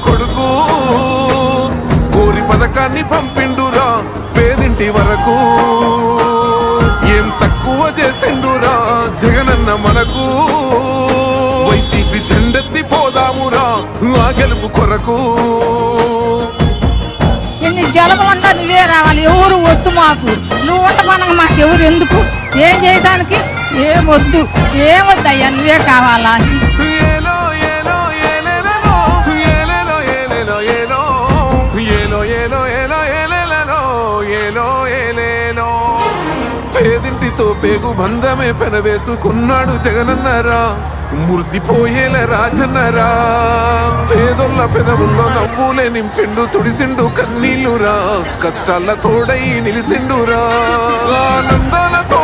కొడుకు కోరి పథకాన్ని పంపిండురా పేదింటి వరకు. ఏం తక్కువ చేసిండురా జగనన్న మనకు, వైసీపీ చెండెత్తి పోదామురా ఆ గెలుపు కొరకు. ఎన్ని జలములంతా నువ్వే రావాలి, ఎవరు వద్దు మాకు, నువ్వు ఉండమనగా మాకు ఎవరు ఎందుకు, ఏం చేయడానికి ఏమొద్దు, ఏమొద్దయ్యా నువ్వే కావాలా. పేదింటితో పేగు బంధమే పెనవేసుకున్నాడు జగనన్నరా, మురిసిపోయేల రాజన్నరా. పేదొల్ల పెదవుల్లో నవ్వులే నింపిండు తుడిసిండు కన్నీళ్ళురా, కష్టాల తోడై నిలిసిండురా. ఆనందాలతో